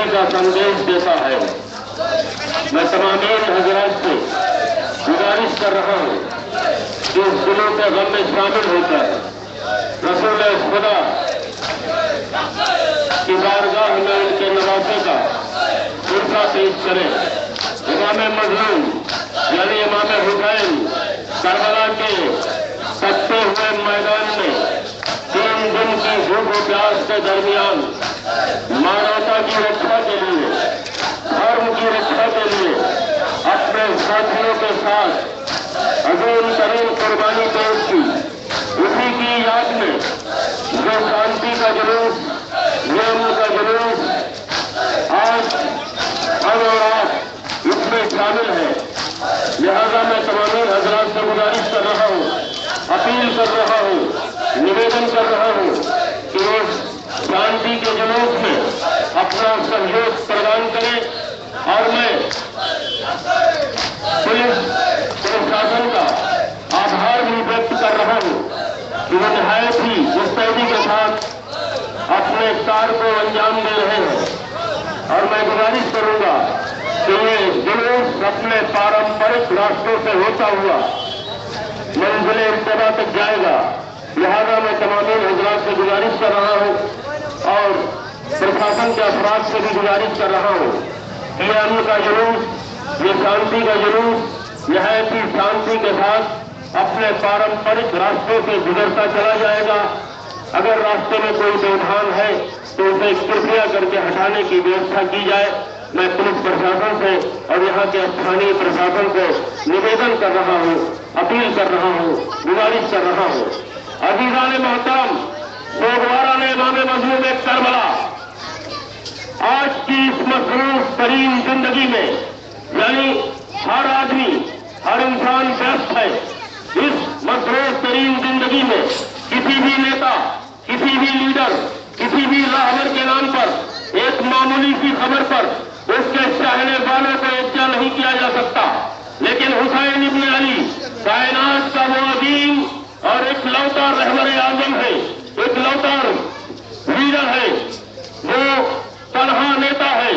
کا संदेश देता है। मैं तमाम हजरात से गुजारिश कर रहा हूँ कि इस दिनों के गम में शामिल होकर रसूल खुदा की बारगाह में उनके नवासे का सुरसा पेश करें। इमाम मजलूम यानी इमाम हुसैन करबला के तपते हुए मैदान में 3 दिन की भूख प्यास के दरमियान मानवता की रक्षा के लिए, धर्म की रक्षा के लिए अपने साथियों के साथ अजीम तरीन कुर्बानी पेश की। उसी की याद में जो शांति का जुलूस, नियम का जुलूस आज हम और आप इसमें शामिल है। लिहाजा मैं तमाम हजरात से गुजारिश कर रहा हूँ, अपील कर रहा हूँ, निवेदन कर रहा हूँ कि वो शांति के जुलूस में अपना सहयोग प्रदान करें। और मैं पुलिस प्रशासन का आभार भी व्यक्त कर रहा हूँ कि वो निहायत ही मुस्तैदी के साथ अपने कार्य को अंजाम दे रहे हैं। और मैं गुजारिश करूंगा कि ये जुलूस अपने पारंपरिक रास्तों से होता हुआ मंजिल इत्तबा तक जाएगा। लिहाजा मैं तमाम हजरात से गुजारिश कर रहा हूँ और प्रशासन के अफराद से भी गुजारिश कर रहा हूँ कि ये अमन का जुलूस, ये शांति का जुलूस निहायत ही शांति के साथ अपने पारंपरिक रास्तों से गुजरता चला जाएगा। अगर रास्ते में कोई व्यवधान है तो उसे कृपया करके हटाने की व्यवस्था की जाए। मैं पुलिस प्रशासन से और यहाँ के स्थानीय प्रशासन को निवेदन कर रहा हूँ, अपील कर रहा हूँ, गुजारिश कर रहा हूँ। अजीजान मोहतरम, सोगवारा ने इमाम मजलूम करबला आज की इस मसरूफ तरीन जिंदगी में, यानी हर आदमी, हर इंसान व्यस्त है। इस मसरूफ तरीन जिंदगी में किसी भी नेता, किसी भी लीडर, किसी भी राहबर के नाम पर एक मामूली सी खबर पर उसके चाहने वालों को इज्जा नहीं किया जा सकता। लेकिन हुसैन इब्न अली कायनात का वो अजीम और इकलौता रहबर आजम है, इकलौता लीडर है, वो तन्हा नेता है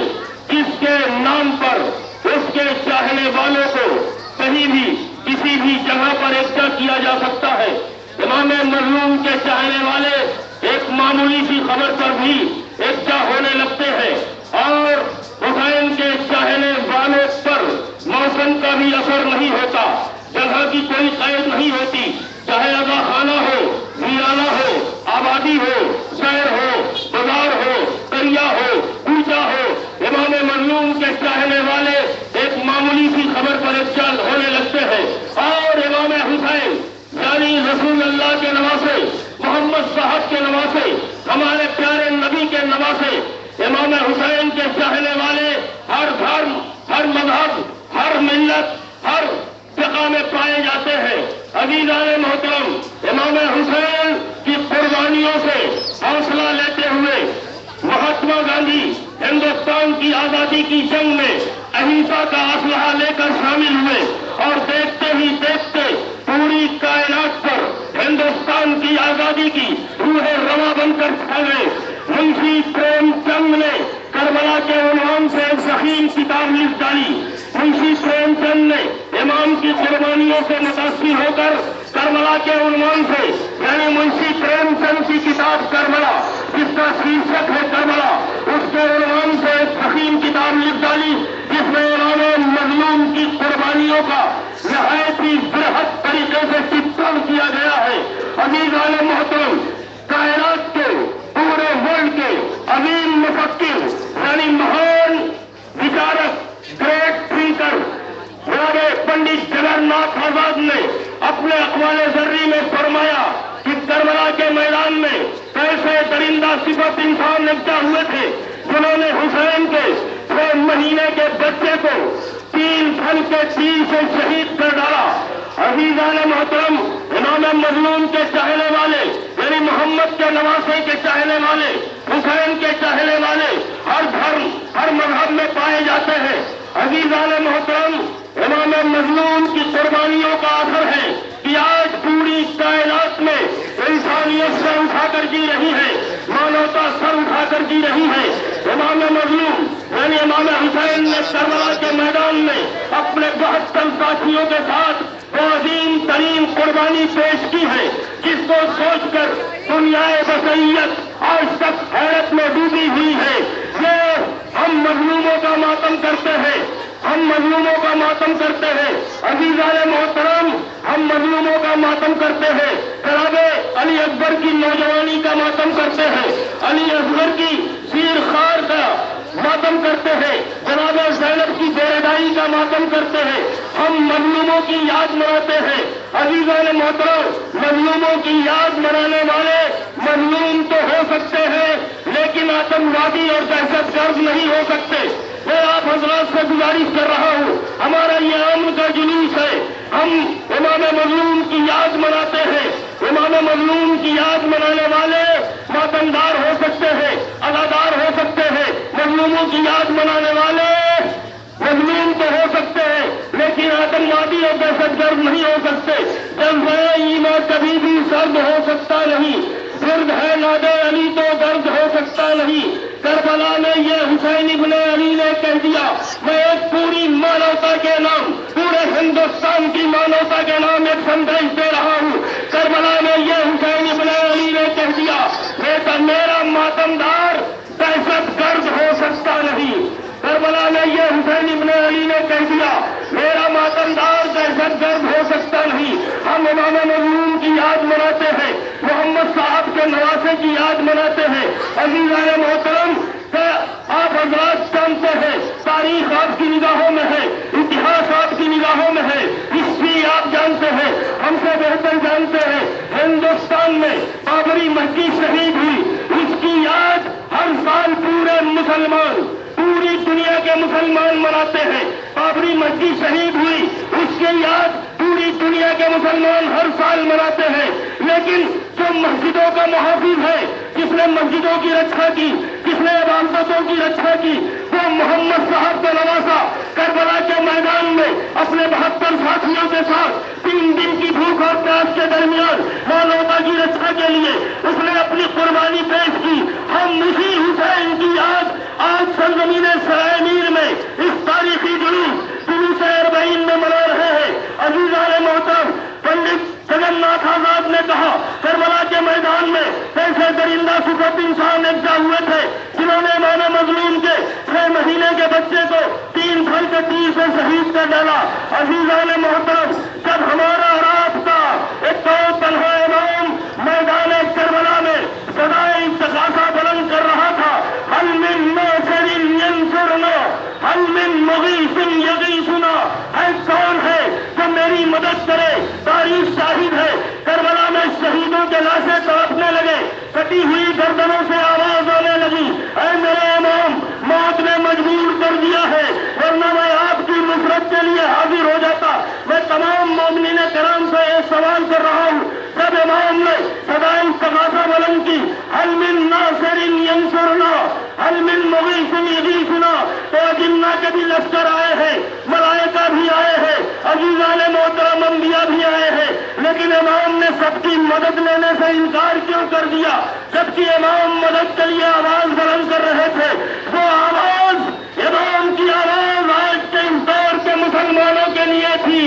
जिसके नाम पर उसके चाहने वालों को कहीं भी किसी भी जगह पर इज्जा किया जा सकता है। इमाम मजलूम के चाहने वाले एक मामूली सी खबर पर भी इज्जा होने लगते हैं और हुसैन के चाहने वालों पर मौसम का भी असर नहीं होता, जगह की कोई कैद नहीं होती, चाहे अगा खाना हो, वीराना हो, आबादी हो, शहर हो, बाजार हो, दरिया हो, कूचा हो, इमाम मजलूम के चाहने वाले एक मामूली सी खबर पर इज्जा होने लगते हैं। और इमाम हुसैन यानी रसूल अल्लाह के नवासे, मोहम्मद साहब के नवासे, हमारे प्यारे नबी के नवासे, इमाम हुसैन के चाहने वाले हर धर्म, हर मजहब, हर मिल्लत, हर जगह में पाए जाते हैं। अजीजान मोहतरम, इमाम हुसैन की कुर्बानियों से हौसला लेते हुए महात्मा गांधी हिंदुस्तान की आजादी की जंग में अहिंसा का असलहा लेकर शामिल हुए और देखते ही देखते पूरी कायनात पर हिंदुस्तान की आजादी की रूह रवा बनकर छा गए। मुंशी प्रेमचंद ने करबला के उन्वान से एक ज़ख़ीम किताब लिख डाली। मुंशी प्रेमचंद ने इमाम की कुर्बानियों से मुतासिर होकर करबला के उन्वान से, यानी मुंशी प्रेमचंद की किताब करबला, जिसका शीर्षक है करबला, उसके उन्वान से एक ज़ख़ीम किताब लिख डाली जिसमें इमाम मजलूम की कुर्बानियों का निहायत ही बृहद तरीके से चित्रण किया गया है। अज़ीज़ान मोहतरम, कायनात के पूरे वर्ल्ड के अजीम मुफक्किर यानी महान विचारक, ग्रेट थिंकर जनाब पंडित जगन्नाथ आजाद ने अपने अक़वाले ज़र्री में फरमाया कि करबला के मैदान में कैसे दरिंदा सिफत इंसान निपटा हुए थे जिन्होंने हुसैन के 6 महीने के बच्चे को 3 फल के तीर से शहीद कर डाला। अज़ीज़ान मोहतरम, इमाम मजलूम के चाहने वाले यानी मोहम्मद के नवासे के चाहने वाले, हुसैन के चाहने वाले हर धर्म, हर मजहब में पाए जाते हैं। अज़ीज़ान मोहतरम, इमाम मजलूम की कुर्बानियों का असर है कि आज पूरी कायनात में इंसानियत सर उठाकर जी रही है, मानवता सर उठाकर जी रही है। इमाम मजलूम यानी इमाम हुसैन ने करबला के मैदान में अपने 72 साथियों के साथ वो अजीम तरीन कुर्बानी पेश की है, जिसको सोचकर दुनियाए बसैयत आज तक हैरत में डूबी हुई है। ये हम मजलूमों का मातम करते हैं, हम मजलूमों का मातम करते हैं। अजीज़ाने मोहतरम, हम मजलूमों का मातम करते हैं। जनाबे अली अकबर की नौजवानी का मातम करते हैं, अली असगर की शीर खार का मातम करते हैं, जनाबे ज़ैनब की बेरदाई का मातम करते हैं। हम मजलूमों की याद मनाते हैं। अजीज़ाने मोहतरम, मजलूमों की याद मनाने वाले मजलूम तो हो सकते हैं, लेकिन आतंकवादी और दहशतगर्द नहीं हो सकते। मैं आप हजरात से गुजारिश कर रहा हूँ, हमारा ये अमन का जुलूस है, हम इमाम मजलूम की याद मनाते हैं। इमाम मजलूम की याद मनाने वाले मातमदार हो सकते हैं, अदादार हो सकते हैं। मजलूमों की याद मनाने वाले मजलूम तो हो सकते हैं, लेकिन आतंकवादी और दहशतगर्द नहीं हो सकते। जज्बा ईमान कभी भी सर्द हो सकता नहीं, सिर्द है नादे अली तो दर्द हो सकता नहीं। करबला में ये हुसैन इब्ने अली ने कह दिया, मैं एक पूरी मानवता के नाम, पूरे हिंदुस्तान की मानवता के नाम एक संदेश दे रहा हूँ। करबला में ये हुसैन इब्ने अली ने कह दिया, मेरा मातमदार दहशतगर्द हो सकता नहीं। करबला में ये हुसैन इब्ने अली ने कह दिया, मेरा मातमदार दहशतगर्द हो सकता नहीं। हम इमाम मजलूम की याद मनाते हैं, मोहम्मद साहब के नवासे की याद मनाते हैं। अजीज़ाने मोहतरम, आप हजरात जानते हैं, तारीख आपकी निगाहों में है, इतिहास आपकी निगाहों में है, हिस्ट्री आप जानते हैं, हमसे बेहतर जानते हैं। हिंदुस्तान में बाबरी मस्जिद शहीद हुई, उसकी याद हर साल पूरे मुसलमान, पूरी दुनिया के मुसलमान मनाते हैं। बाबरी मस्जिद शहीद हुई, उसकी याद पूरी दुनिया के मुसलमान हर साल मनाते हैं। लेकिन जो मस्जिदों का मुहाफिज है, जिसने मस्जिदों की रक्षा की, जिसने इबादतों की रक्षा की, वो मोहम्मद साहब का नवासा करबला के मैदान में अपने 72 साथियों के साथ 3 दिन की भूख और प्यास के दरमियान मानवता की रक्षा के लिए उसने अपनी कुर्बानी पेश की। हम उसी हुसैन की याद आज सरजमीन सरायमीर में इस तारीखी जुलूस अरबईन में मना रहे हैं। अजीज़ाने मोहतरम, पंडित जगन्नाथ आजाद ने कहा, करबला के मैदान में ऐसे दरिंदा सिफत इंसान एकजा हुए थे, जिन्होंने इमाम मजलूम के 6 महीने के बच्चे को 3 फल के तीर से शहीद कर डाला। अजीज़ाने मोहतरम, जब हमारा और आपका एक तो तन्हा इमाम मैदान करबला में सदाए इस्तग़ासा बुलंद कर रहा था, हल मिन नासिरिन यंसुरना, हल मिन मुगीसिन यगीसुना, है कौन है जो मेरी मदद करे। तारीख शाहिद है, करबला में शहीदों के लाशें तड़पने लगे, कटी हुई गर्दनों से आवाज आने लगी, ऐ मेरे इमाम, मौत ने मजबूर कर दिया है, वरना मैं आपकी नुसरत के लिए हाजिर हो जाता। मैं तमाम मोमिनीन कराम से एक सवाल कर रहा हूँ, जब इमाम ने सदाए इस्तग़ासा बुलंद की, हल मिन नासिरिन यंसुरना, हल मिन मुगीसिन यगीसुना, तो जिन्ना के भी लश्कर आए हैं, मलाइका भी आए हैं, अजीज़ाने मोहतरम अंबिया भी आए हैं, लेकिन इमाम ने सबकी मदद लेने से इनकार क्यों कर दिया? जबकि इमाम मदद के लिए आवाज बुलंद कर रहे थे। वो आवाज, इमाम की आवाज आज के इस दौर के मुसलमानों के लिए थी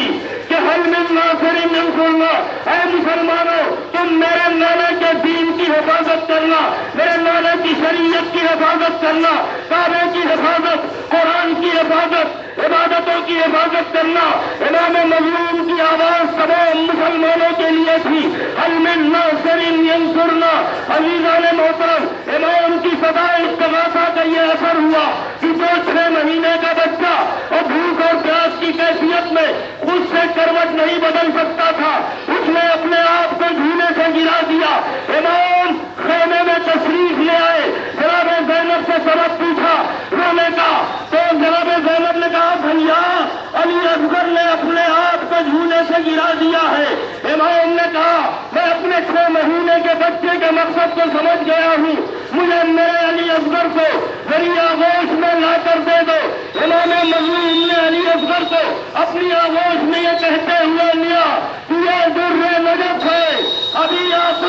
कि हल मिन नासिरिन यंसुरना, ऐ मुसलमानों, तुम मेरे नाना के दीन की हिफाजत करना, मेरे नाना की शरीयत की हिफाजत करना, काबे की हिफाजत, कुरान की हिफाजत, इबादतों की हिफाजत करना। इमाम मजलूम की आवाज तमाम मुसलमानों के लिए थी, हल मिन नासिरिन यंसुरना। अजीज़ाने मोहतरम, इमाम की सदाए इस्तग़ासा का ये असर हुआ कि जो 6 महीने का बच्चा और भूख और प्यास की कैफियत में खुद से करवट नहीं बदल सकता था, उसने अपने आप को झूले से गिरा दिया। इमाम खेमे में तशरीफ ले आए, जनाब ज़ैनब से सबक पूछा, रोने का, तो जनाब ज़ैनब ने कहा, भैया अली असगर ने अपने आप को झूले से गिरा दिया है। इमाम ने कहा, मैं अपने 6 महीने के बच्चे के मकसद को समझ गया हूँ, मुझे मेरे अली असगर को मेरी आगोश में ला कर दे दो। इमाम मजलूम ने अली असगर को अपनी आगोश में ये कहते हुए लिया, ये दुर्रे नजफ है, अभी आप